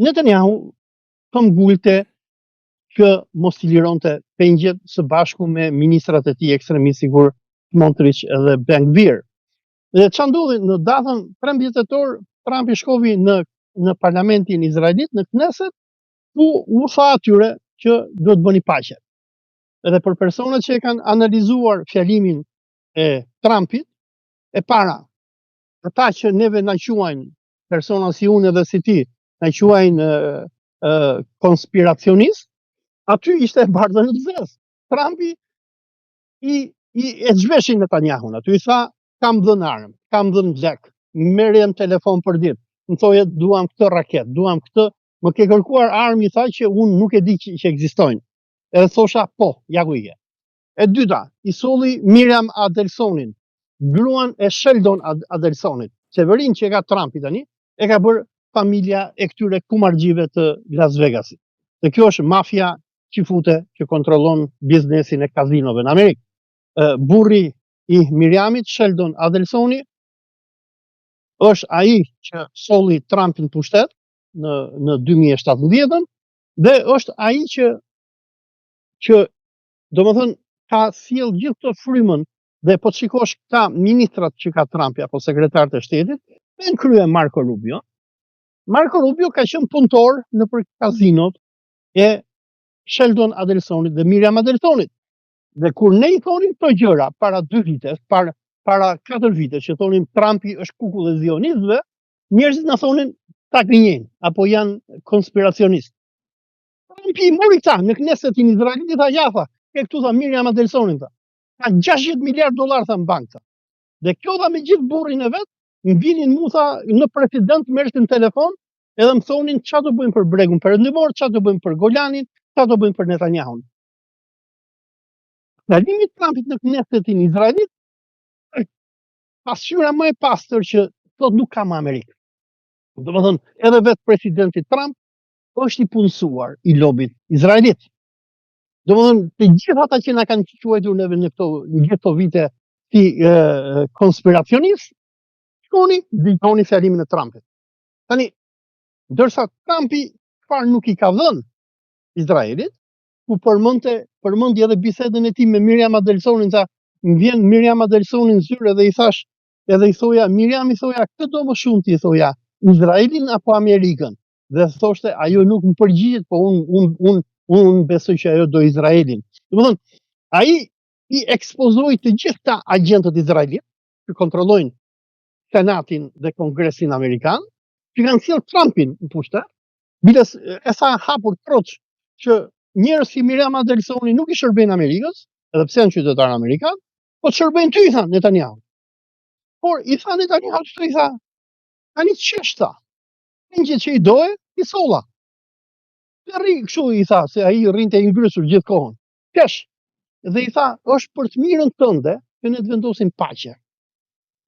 Netanyahu këmbgulte që mos i lironte pengjet së bashku me ministrat e tij ekstremistë sigur Smotrich edhe Ben Gvir. Dhe ç'a ndodhi në datën 13 tetor, Trumpi shkovi në parlamentin izraelit, në Knesset, ku u tha atyre që duhet bëni paqe. Edhe për personat që e kanë analizuar fjalimin e Trumpit, e para, ata që neve na quajnë persona si unë edhe si ti, na quajnë konspiracionist, aty ishte bardhë në të zezë. Trumpi e zhveshin Netanyahun, aty i tha, kam dhënë armë, kam dhënë lek, merrem telefon për ditë, më thoje duam këtë raket, duam këtë, më ke kërkuar armë, i tha që unë nuk e di që ekzistojnë. Edhe thosha, po, ja ku ije. E dyta, i solli Miriam Adelsonin, gruan e Sheldon Adelsonit. Qeverinë që e ka Trumpi tani, e ka bërë familja e këtyre kumargjive të Las Vegasit. Dhe kjo është mafia qifute që kontrollon biznesin e kazinove në Amerikë. Burri i Miriamit, Sheldon Adelsoni, është ai që solli Trumpin pushtet në 2017 dhe është ai që domethënë ka sjell gjithë këtë frymën dhe po të shikosh këta ministrat që ka Trumpi apo sekretarët e shtetit, në krye Marco Rubio. Marco Rubio ka qenë punëtor nëpër kazinot e Sheldon Adelsonit dhe Miriam Adelsonit. Dhe kur ne i thonim këto gjëra para 2 vite, para 4 vite që thonim Trumpi është kukull e zionistëve, njerëzit na thonin ta gënjejnë apo janë konspiracionistë. Trumpi mori këta në Knessetin izraelit, tha jafa, e këtu tha Miriam Adelsonin tha. Ka $600 miliard tha në bankë. Dhe kjo tha me gjithë burrin e vet, më vinin mu tha në president merrtin telefon edhe më thonin çfarë do bëjmë për bregun perëndimor, çfarë do bëjmë për Golanin, çfarë do bëjmë për Netanyahun. Kalimi i Trumpit në Knessetin izraelit pasqyra më e pastër që thot nuk ka më Amerikë. Domethënë edhe vetë presidenti Trump është i punësuar i lobit izraelit. Domethënë të gjithë ata që na kanë quajtur neve në këto vite si konspiracionist, shkoni dëgjoni fjalimin e Trumpit. Tani, ndërsa Trumpi çfarë nuk i ka dhënë Izraelit, ku përmendi edhe bisedën e tij me Miriam Adelsonin, tha, më vjen Miriam Adelsonin në zyrë edhe i thash, edhe i thoja, Miriam i thoja, këtë do më shumë ti, i thoja, Izraelin apo Amerikën? Dhe thoshte, ajo nuk më përgjigjet, po unë besoj që ajo do Izraelin. Domethënë, ai i ekspozoi të gjitha agjentët izraelit që kontrollojnë Senatin dhe Kongresin Amerikan, që kanë sjellë Trumpin në pushtet, biles e sa hapur troç që njerëz si Miriam Adelsoni nuk i shërbejnë Amerikës, edhe pse janë qytetarë amerikanë, po të shërbejnë ty, i tha Netanyahu. Por i tha Netanyahu, i tha, tani të qesh tha, pengjet që i doje, i solla. Të rri kështu i tha, se ai rrinte i ngrysur gjithë kohën. Kesh. Dhe i tha, është për të mirën tënde që ne të vendosim paqe.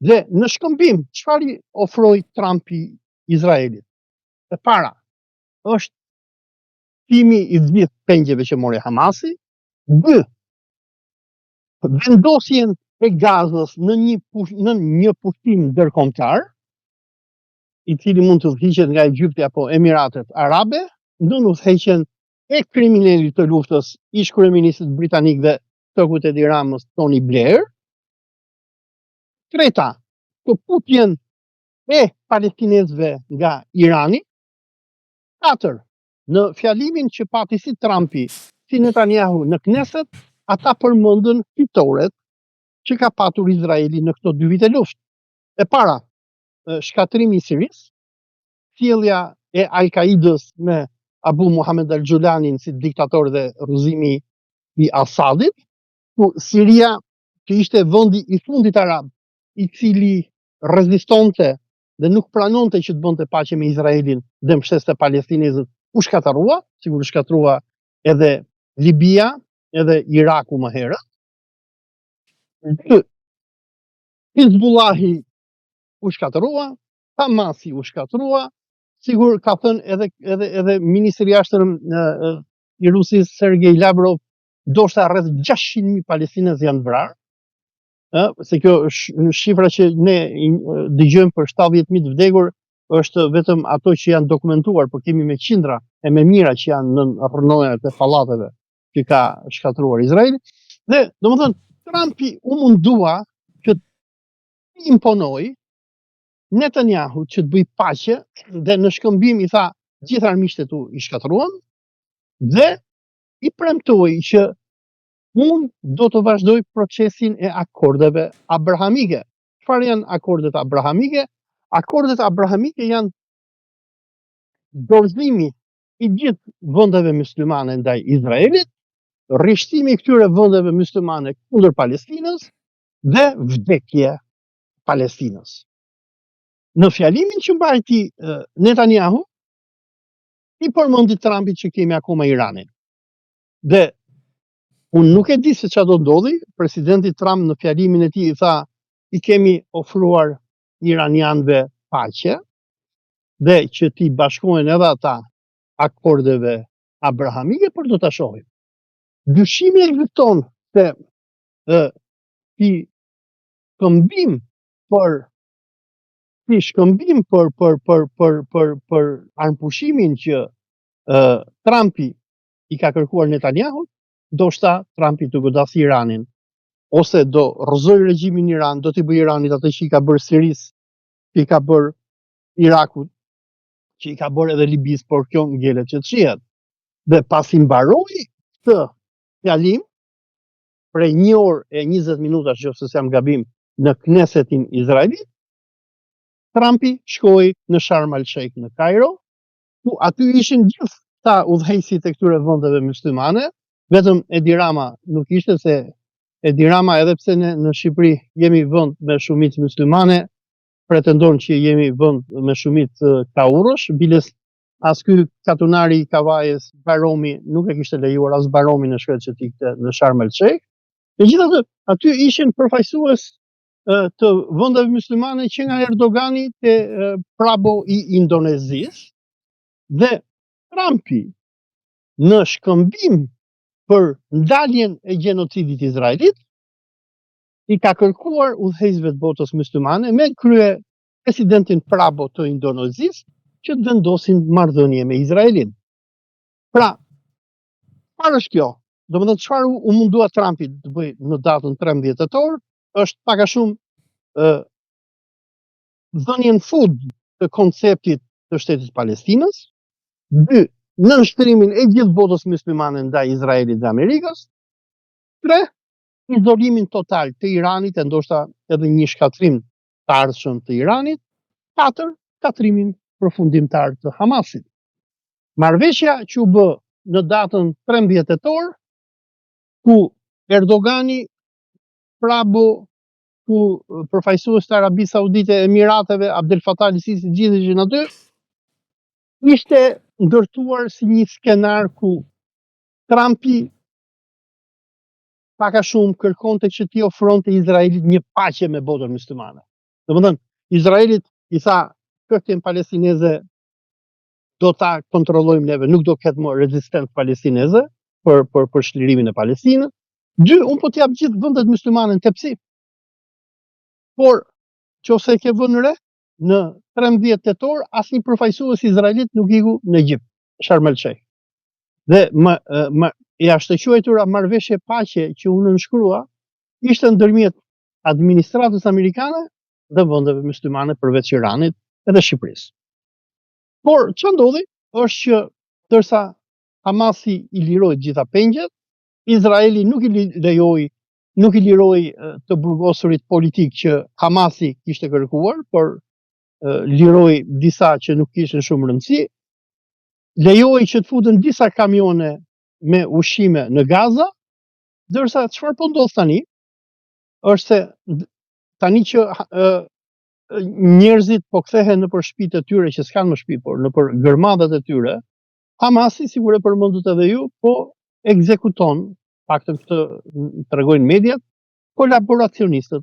Dhe në shkëmbim, çfarë ofroi Trumpi Izraelit? E para, është timi i gjithë pengjeve që mori Hamasi, 2, vendosjen e Gazës në një pushtim ndërkombëtar, i cili mund të udhëhiqet nga Egjipti apo Emiratet Arabe, në udhëheqjen e kriminalit të luftës, ish kryeministit britanik dhe tokut e Ramës Tony Blair. Treta, këputjen e palestinezëve nga Irani. 4, në fjalimin që pati si Trumpi, si Netanyahu në Knesset, ata përmendën fitoret që ka patur Izraeli në këto 2 vite luftë. E para, shkatrimi i Sirisë, sjellja e Al-Qaidës me Abu Muhammad al-Gjulanin si diktator dhe rrëzimi i Asadit, ku Siria, që ishte vendi i fundit arab, i cili rezistonte dhe nuk pranonte që të bënte paqe me Izraelin dhe mbështeste palestinezët, u shkatërrua, sigur u shkatërrua edhe Libia, edhe Iraku më herët. Hizbullahi u shkatërrua, Hamasi u shkatërrua, sigur ka thënë edhe ministri i jashtëm i Rusisë Sergej Lavrov, ndoshta rreth 600.000 palestinezë janë vrarë. Se kjo është shifra që ne dëgjojmë për 70.000 të vdekur, është vetëm ato që janë dokumentuar, por kemi me qindra e me mira që janë në rrënojat e pallateve që ka shkatruar Izraeli. Dhe domethënë Trumpi u mundua që të imponoj Netanyahu që të bëj paqe dhe në shkëmbim i tha gjithë armiqtë tu i shkatruan dhe i premtoi që unë do të vazhdoj procesin e akordeve abrahamike. Çfarë janë akordet abrahamike? Akordet abrahamike janë dorëzimi i gjithë vendeve muslimane ndaj Izraelit, rrishtimi i këtyre vendeve muslimane kundër Palestinës dhe vdekje Palestinës. Në fjalimin që mbajti Netanyahu, i përmendi Trumpit që kemi akoma Iranin. Dhe unë nuk e di se çfarë do ndodhi, presidenti Trump në fjalimin e tij i tha i kemi ofruar iranianëve paqe dhe që ti bashkohen edhe ata akordeve abrahamike, por do ta shohim. Dyshimi ekziston se ti shkëmbim për armëpushimin që Trumpi i ka kërkuar Netanyahu, ndoshta Trumpi të godasi Iranin, ose do rrëzoj regjimin Iran, do t'i bëj Iranit atë që i ka bërë Siris, që i ka bërë Irakut, që i ka bërë edhe Libis, por kjo ngjelet që të shihet. Dhe pasi mbaroi këtë fjalim, prej 1 orë e 20 minuta, nëse s'jam gabim, në Knesetin Izraelit, Trumpi shkoi në Sharm el Sheikh në Kairo, ku aty ishin gjithë ta udhëheqësit e këtyre vendeve muslimane, vetëm Edi Rama nuk ishte, se Edi Rama, edhe pse ne në Shqipëri jemi vend me shumicë muslimane, pretendon që jemi vend me shumicë kaurësh, biles as ky katunari i Kavajës, Baromi, nuk e kishte lejuar as Baromi në shkret që t'ikte në Sharm el Sheikh. Megjithatë, aty ishin përfaqësues të vendeve muslimane që nga Erdogani te prabo i Indonezisë, dhe Trumpi në shkëmbim për ndaljen e gjenocidit izraelit i ka kërkuar udhëheqësve të botës muslimane me krye presidentin prabo të Indonezisë që të vendosin marrëdhënie me Izraelin. Pra, çfarë është kjo? Domethënë çfarë u mundua Trumpi të bëjë në datën 13 tetor, është pak a shumë dhënien fund të konceptit të shtetit Palestinës, 2, nënshtrimin e gjithë botës muslimane ndaj Izraelit dhe Amerikës, 3, izolimin total të Iranit e ndoshta edhe një shkatrim të ardhshëm të Iranit, 4, shkatrimin përfundimtar të Hamasit. Marrëveshja që u bë në datën 13 tetor, ku Erdogani prabo, ku përfaqësues të Arabisë Saudite, Emirateve, Abdel Fattah el-Sisi, gjithë ishin aty, ishte ndërtuar si një skenar ku Trumpi pak a shumë kërkonte që t'i ofronte Izraelit një paqe me botën muslimane. Domethënë, Izraelit i tha, çështjen palestineze do ta kontrollojmë neve, nuk do ketë më rezistencë palestineze për shlirimin e Palestinës. 2, unë po t'jap gjithë vendet muslimane në tepsi. Por, nëse e ke vënë re, në 13 tetor, asnjë përfaqësues izraelit nuk iku në Egjipt, Sharm el Sheikh. Dhe e ashtëquajtura marrëveshje paqe që u nënshkrua, ishte ndërmjet administratës amerikane dhe vendeve muslimane përveç Iranit edhe Shqipërisë. Por ç'a ndodhi është që ndërsa Hamasi i liroi gjitha pengjet, Izraeli nuk i liroi të burgosurit politik që Hamasi kishte kërkuar, por liroi disa që nuk kishin shumë rëndësi, lejoi që të futen disa kamione me ushqime në Gaza, ndërsa çfarë po ndodh tani është se tani që njerëzit po kthehen nëpër shtëpitë e tyre që s'kan më shtëpi, por nëpër gërmadat e tyre, Hamasi, sigur e përmendët edhe ju, po ekzekuton, paktën këtë tregojnë mediat, kolaboracionistët